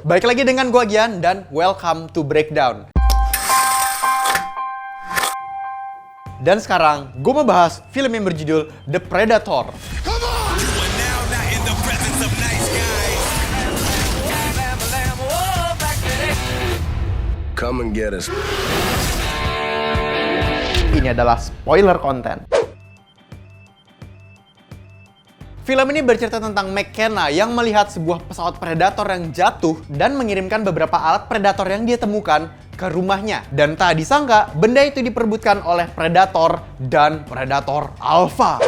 Baik lagi dengan gua Gian dan welcome to Breakdown. Dan sekarang gue mau bahas film yang berjudul The Predator. Come and get us. Ini adalah spoiler konten. Film ini bercerita tentang McKenna yang melihat sebuah pesawat Predator yang jatuh dan mengirimkan beberapa alat Predator yang dia temukan ke rumahnya. Dan tak disangka, benda itu diperebutkan oleh Predator dan Predator Alpha.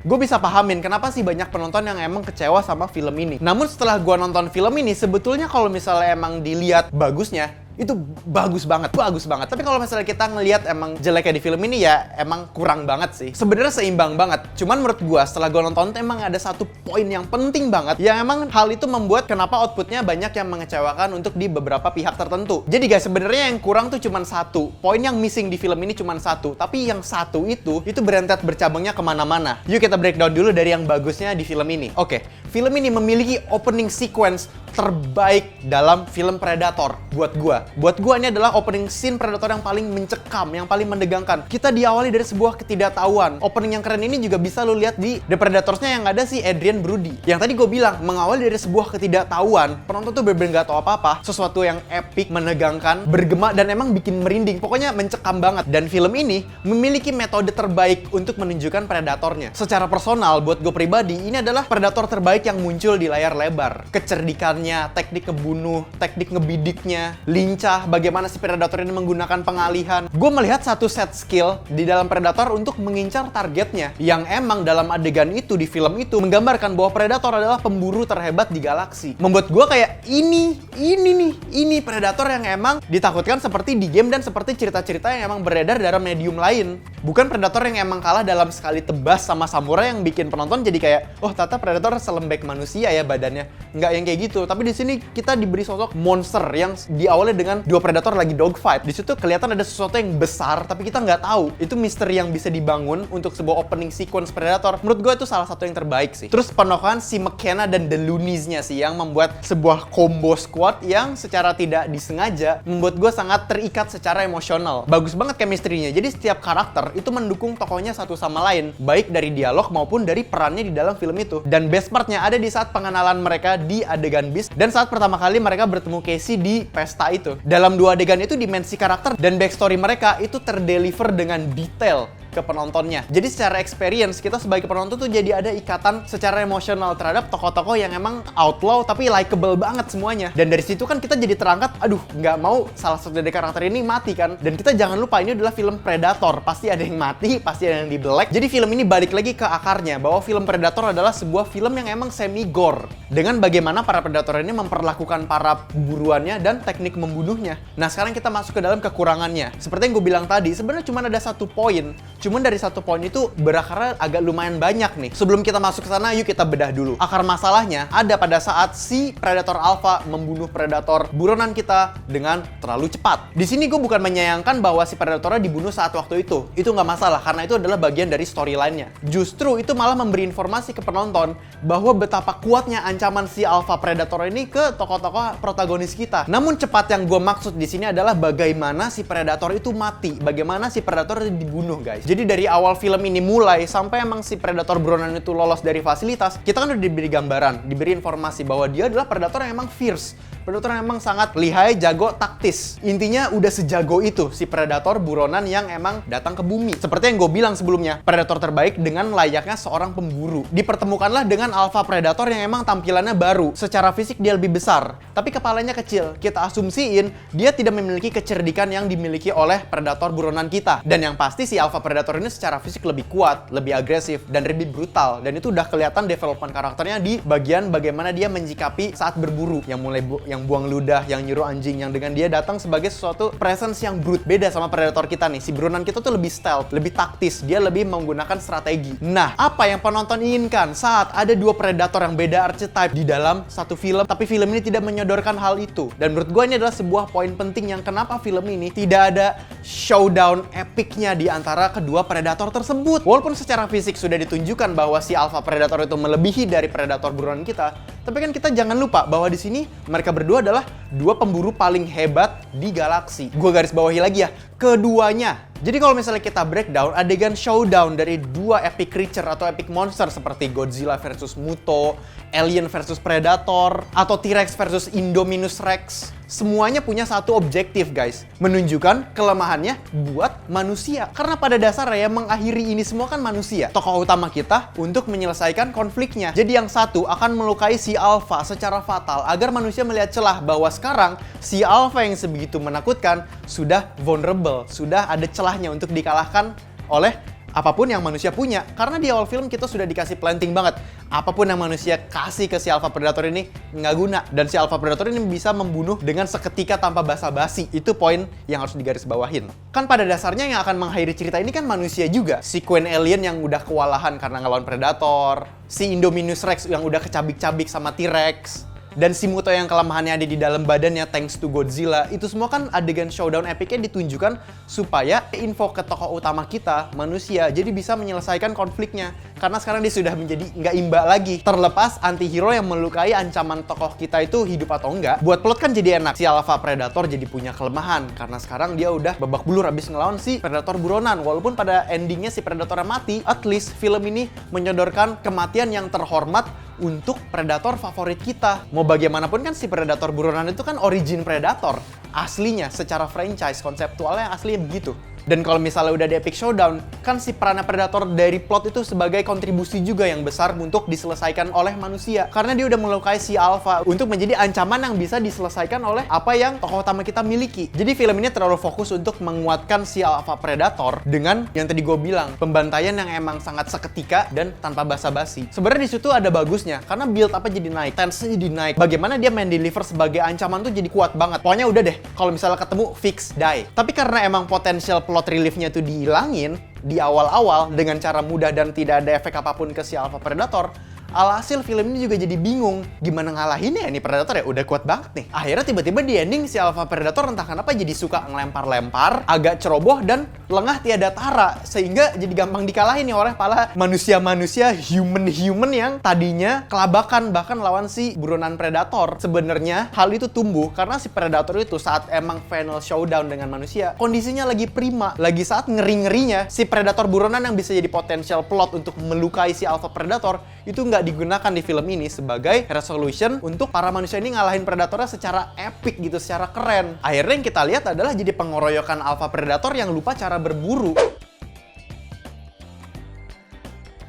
Gue bisa pahamin kenapa sih banyak penonton yang emang kecewa sama film ini. Namun setelah gue nonton film ini, sebetulnya kalau misalnya emang dilihat bagusnya, itu bagus banget. Tapi kalau misalnya kita ngelihat emang jeleknya di film ini, ya emang kurang banget sih. Sebenarnya seimbang banget. Cuman menurut gua setelah gua nonton emang ada satu poin yang penting banget, yang emang hal itu membuat kenapa outputnya banyak yang mengecewakan untuk di beberapa pihak tertentu. Jadi guys, sebenarnya yang kurang tuh cuman satu. Poin yang missing di film ini cuman satu. Tapi yang satu itu berentet bercabangnya kemana-mana. Yuk kita breakdown dulu dari yang bagusnya di film ini. Oke, film ini memiliki opening sequence terbaik dalam film Predator buat gua. Buat gua ini adalah opening scene Predator yang paling mencekam, yang paling mendegangkan. Kita diawali dari sebuah ketidaktahuan. Opening yang keren ini juga bisa lo lihat di The Predators-nya yang ada si Adrien Brody. Yang tadi gue bilang, mengawali dari sebuah ketidaktahuan, penonton tuh bener-bener gak tahu apa-apa. Sesuatu yang epic, menegangkan, bergema, dan emang bikin merinding. Pokoknya mencekam banget. Dan film ini memiliki metode terbaik untuk menunjukkan Predatornya. Secara personal, buat gue pribadi, ini adalah Predator terbaik yang muncul di layar lebar. Kecerdikannya, teknik ngebunuh, teknik ngebidiknya, lincah, bagaimana si Predator ini menggunakan pengalihan. Gue melihat satu set skill di dalam Predator untuk mengincar targetnya, yang emang dalam adegan itu di film itu menggambarkan bahwa Predator adalah pemburu terhebat di galaksi. Membuat gue kayak ini Predator yang emang ditakutkan seperti di game dan seperti cerita-cerita yang emang beredar dalam medium lain. Bukan Predator yang emang kalah dalam sekali tebas sama samurai yang bikin penonton jadi kayak, oh ternyata Predator selembek manusia ya badannya. Nggak yang kayak gitu. Tapi di sini kita diberi sosok monster yang diawali dengan dua Predator lagi dogfight. Di situ kelihatan ada sesuatu yang besar, tapi kita nggak tahu. Itu misteri yang bisa dibangun untuk sebuah opening sequence Predator. Menurut gue itu salah satu yang terbaik sih. Terus penokohan si McKenna dan The Loonies-nya sih yang membuat sebuah combo squad yang secara tidak disengaja membuat gue sangat terikat secara emosional. Bagus banget chemistry-nya. Jadi setiap karakter itu mendukung tokohnya satu sama lain, baik dari dialog maupun dari perannya di dalam film itu. Dan best part-nya ada di saat pengenalan mereka di adegan bis dan saat pertama kali mereka bertemu Casey di pesta itu. Dalam dua adegan itu dimensi karakter dan backstory mereka itu terdeliver dengan detail ke penontonnya. Jadi secara experience kita sebagai penonton tuh jadi ada ikatan secara emosional terhadap tokoh-tokoh yang emang outlaw tapi likable banget semuanya. Dan dari situ kan kita jadi terangkat, aduh nggak mau salah satu dari karakter ini mati kan. Dan kita jangan lupa ini adalah film Predator, pasti ada yang mati, pasti ada yang dibelek. Jadi film ini balik lagi ke akarnya bahwa film Predator adalah sebuah film yang emang semi gore dengan bagaimana para Predator ini memperlakukan para buruannya dan teknik membunuhnya. Nah sekarang kita masuk ke dalam kekurangannya. Seperti yang gue bilang tadi, sebenarnya cuma ada satu poin. Cuman dari satu poin itu berakarnya agak lumayan banyak nih. Sebelum kita masuk ke sana, yuk kita bedah dulu. Akar masalahnya ada pada saat si Predator Alpha membunuh Predator buronan kita dengan terlalu cepat. Di sini gue bukan menyayangkan bahwa si Predatornya dibunuh saat waktu itu. Itu nggak masalah karena itu adalah bagian dari storyline-nya. Justru itu malah memberi informasi ke penonton bahwa betapa kuatnya ancaman si Alpha Predator ini ke tokoh-tokoh protagonis kita. Namun cepat yang gue maksud di sini adalah bagaimana si Predator itu mati, bagaimana si Predator dibunuh, guys. Jadi dari awal film ini mulai sampai emang si Predator buronan itu lolos dari fasilitas, kita kan udah diberi gambaran, diberi informasi bahwa dia adalah Predator yang emang fierce. Predator yang emang sangat lihai, jago, taktis. Intinya udah sejago itu si Predator buronan yang emang datang ke bumi. Seperti yang gue bilang sebelumnya, Predator terbaik dengan layaknya seorang pemburu. Dipertemukanlah dengan Alpha Predator yang emang tampilannya baru. Secara fisik dia lebih besar, tapi kepalanya kecil. Kita asumsiin dia tidak memiliki kecerdikan yang dimiliki oleh Predator buronan kita. Dan yang pasti si Alpha Predator ini secara fisik lebih kuat, lebih agresif, dan lebih brutal. Dan itu udah kelihatan development karakternya di bagian bagaimana dia menyikapi saat berburu. Yang mulai yang buang ludah, yang nyuruh anjing, yang dengan dia datang sebagai sesuatu presence yang brute. Beda sama Predator kita nih. Si buronan kita tuh lebih stealth, lebih taktis. Dia lebih menggunakan strategi. Nah, apa yang penonton inginkan saat ada dua Predator yang beda archetype di dalam satu film, tapi film ini tidak menyodorkan hal itu. Dan menurut gue ini adalah sebuah poin penting yang kenapa film ini tidak ada showdown epicnya di antara kedua Predator tersebut. Walaupun secara fisik sudah ditunjukkan bahwa si Alpha Predator itu melebihi dari Predator buronan kita, Tapi kan kita jangan lupa bahwa di sini mereka berdua adalah dua pemburu paling hebat di galaksi. Gue garis bawahi lagi ya, keduanya. Jadi kalau misalnya kita breakdown adegan showdown dari dua epic creature atau epic monster seperti Godzilla versus Muto, Alien versus Predator, atau T-Rex versus Indominus Rex, semuanya punya satu objektif guys, menunjukkan kelemahannya buat manusia. Karena pada dasarnya yang mengakhiri ini semua kan manusia, tokoh utama kita untuk menyelesaikan konfliknya. Jadi yang satu akan melukai si Alpha secara fatal agar manusia melihat celah bahwa sekarang si Alpha yang sebegitu menakutkan sudah vulnerable, sudah ada celahnya untuk dikalahkan oleh apapun yang manusia punya. Karena di awal film kita sudah dikasih planting banget, apapun yang manusia kasih ke si Alpha Predator ini nggak guna. Dan si Alpha Predator ini bisa membunuh dengan seketika tanpa basa-basi. Itu poin yang harus digarisbawahin. Kan pada dasarnya yang akan mengakhiri cerita ini kan manusia juga. Si Queen Alien yang udah kewalahan karena ngelawan Predator, si Indominus Rex yang udah kecabik-cabik sama T-Rex, dan si Muto yang kelemahannya ada di dalam badannya thanks to Godzilla. Itu semua kan adegan showdown epicnya ditunjukkan supaya info ke tokoh utama kita, manusia, jadi bisa menyelesaikan konfliknya. Karena sekarang dia sudah menjadi nggak imbang lagi. Terlepas antihero yang melukai ancaman tokoh kita itu hidup atau enggak, buat plot kan jadi enak. Si Alpha Predator jadi punya kelemahan karena sekarang dia udah babak belur abis ngelawan si Predator buronan. Walaupun pada endingnya si Predatornya mati, at least film ini menyodorkan kematian yang terhormat untuk Predator favorit kita. Mau bagaimanapun kan si Predator buronan itu kan origin Predator aslinya, secara franchise konseptualnya aslinya begitu. Dan kalau misalnya udah di epic showdown, kan si perannya Predator dari plot itu sebagai kontribusi juga yang besar untuk diselesaikan oleh manusia. Karena dia udah melukai si Alpha untuk menjadi ancaman yang bisa diselesaikan oleh apa yang tokoh utama kita miliki. Jadi film ini terlalu fokus untuk menguatkan si Alpha Predator dengan yang tadi gue bilang, pembantaian yang emang sangat seketika dan tanpa basa-basi. Sebenarnya di situ ada bagusnya, karena build up-nya jadi naik, tense-nya jadi naik. Bagaimana dia main deliver sebagai ancaman tuh jadi kuat banget. Pokoknya udah deh, kalau misalnya ketemu, fix, die. Tapi karena emang potensial plot relief-nya tuh dihilangin di awal-awal dengan cara mudah dan tidak ada efek apapun ke si Alpha Predator, alhasil film ini juga jadi bingung gimana ngalahinnya. Ini Predator ya udah kuat banget nih. Akhirnya tiba-tiba di ending si Alpha Predator entah kenapa jadi suka ngelempar-lempar, agak ceroboh dan lengah tiada tara, sehingga jadi gampang dikalahin nih oleh para manusia-manusia human yang tadinya kelabakan bahkan lawan si buronan Predator. Sebenarnya hal itu tumbuh karena si Predator itu saat emang final showdown dengan manusia, kondisinya lagi prima, lagi saat ngeri-ngerinya. Si Predator buronan yang bisa jadi potensial plot untuk melukai si Alpha Predator itu nggak digunakan di film ini sebagai resolution untuk para manusia ini ngalahin Predatornya secara epic gitu, secara keren. Akhirnya yang kita lihat adalah jadi pengeroyokan Alpha Predator yang lupa cara berburu.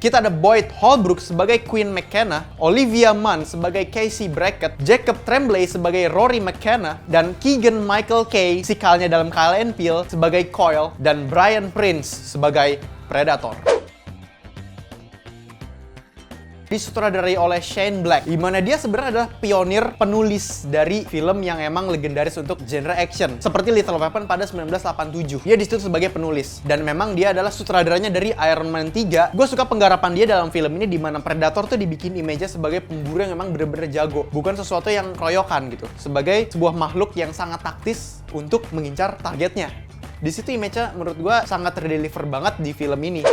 Kita ada Boyd Holbrook sebagai Queen McKenna, Olivia Munn sebagai Casey Brackett, Jacob Tremblay sebagai Rory McKenna, dan Keegan Michael Kay, si Kyle-nya dalam Kyle and Peele, sebagai Coil, dan Brian Prince sebagai Predator. Disutradarai oleh Shane Black, di mana dia sebenarnya adalah pionir penulis dari film yang emang legendaris untuk genre action, seperti Lethal Weapon pada 1987. Dia disitu sebagai penulis, dan memang dia adalah sutradaranya dari Iron Man 3. Gue suka penggarapan dia dalam film ini, di mana Predator tuh dibikin image-nya sebagai pemburu yang memang bener-bener jago, bukan sesuatu yang keroyokan gitu, sebagai sebuah makhluk yang sangat taktis untuk mengincar targetnya. Di situ image-nya menurut gue sangat terdeliver banget di film ini.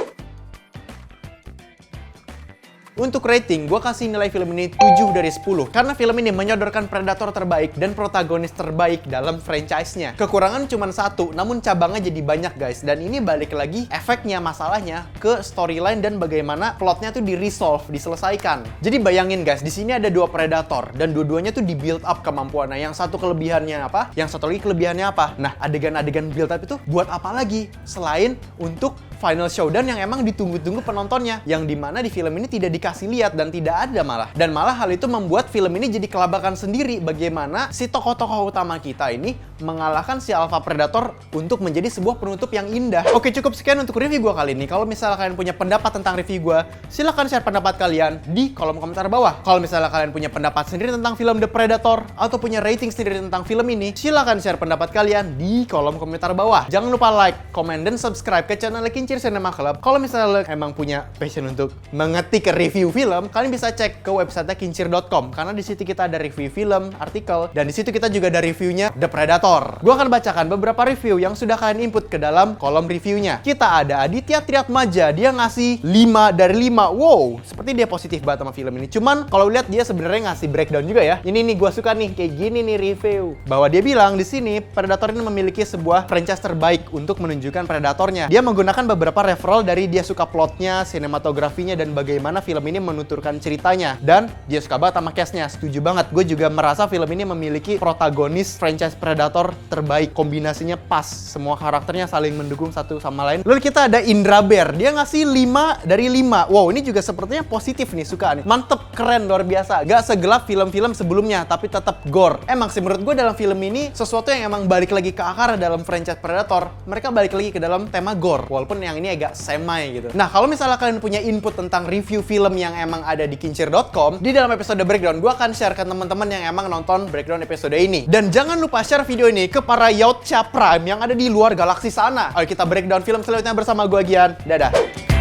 Untuk rating, gue kasih nilai film ini 7 dari 10. Karena film ini menyodorkan Predator terbaik dan protagonis terbaik dalam franchise-nya. Kekurangan cuma satu, namun cabangnya jadi banyak guys. Dan ini balik lagi efeknya, masalahnya ke storyline dan bagaimana plotnya tuh di-resolve, diselesaikan. Jadi bayangin guys, di sini ada dua Predator dan dua-duanya tuh di-build up kemampuannya. Yang satu kelebihannya apa? Yang satu lagi kelebihannya apa? Nah, adegan-adegan build up itu buat apa lagi? Selain untuk final showdown yang emang ditunggu-tunggu penontonnya, yang dimana di film ini tidak dikasih lihat dan tidak ada malah. Dan malah hal itu membuat film ini jadi kelabakan sendiri, bagaimana si tokoh-tokoh utama kita ini mengalahkan si Alpha Predator untuk menjadi sebuah penutup yang indah. Oke, cukup sekian untuk review gue kali ini. Kalau misalnya kalian punya pendapat tentang review gue, silahkan share pendapat kalian di kolom komentar bawah. Kalau misalnya kalian punya pendapat sendiri tentang film The Predator atau punya rating sendiri tentang film ini, silahkan share pendapat kalian di kolom komentar bawah. Jangan lupa like, komen, dan subscribe ke channel Kincir Cinema Club. Kalau misalnya lo emang punya passion untuk mengetik review film, kalian bisa cek ke website kincir.com, karena di situ kita ada review film, artikel, dan di situ kita juga ada reviewnya The Predator. Predator. Gue akan bacakan beberapa review yang sudah kalian input ke dalam kolom reviewnya. Kita ada Aditya Triatmaja, dia ngasih 5 dari 5. Wow, seperti dia positif banget sama film ini. Cuman kalau lihat dia sebenarnya ngasih breakdown juga ya. Ini nih gue suka nih, kayak gini nih review. Bahwa dia bilang di sini Predator ini memiliki sebuah franchise terbaik untuk menunjukkan Predatornya. Dia menggunakan beberapa referral dari dia suka plotnya, sinematografinya, dan bagaimana film ini menuturkan ceritanya. Dan dia suka banget sama cast-nya. Setuju banget. Gue juga merasa film ini memiliki protagonis franchise Predator terbaik. Kombinasinya pas. Semua karakternya saling mendukung satu sama lain. Lalu kita ada Indra Bear. Dia ngasih 5 dari 5. Wow, ini juga sepertinya positif nih, suka nih. Mantep, keren, luar biasa. Gak segelap film-film sebelumnya, tapi tetap gore. Emang sih menurut gue dalam film ini sesuatu yang emang balik lagi ke akar dalam franchise Predator. Mereka balik lagi ke dalam tema gore. Walaupun yang ini agak semai gitu. Nah, kalau misalnya kalian punya input tentang review film yang emang ada di kincir.com, di dalam episode breakdown, gue akan share ke teman-teman yang emang nonton breakdown episode ini. Dan jangan lupa share video ini ke para Yautcha Prime yang ada di luar galaksi sana. Ayo kita breakdown film selanjutnya bersama gue, Gian. Dadah!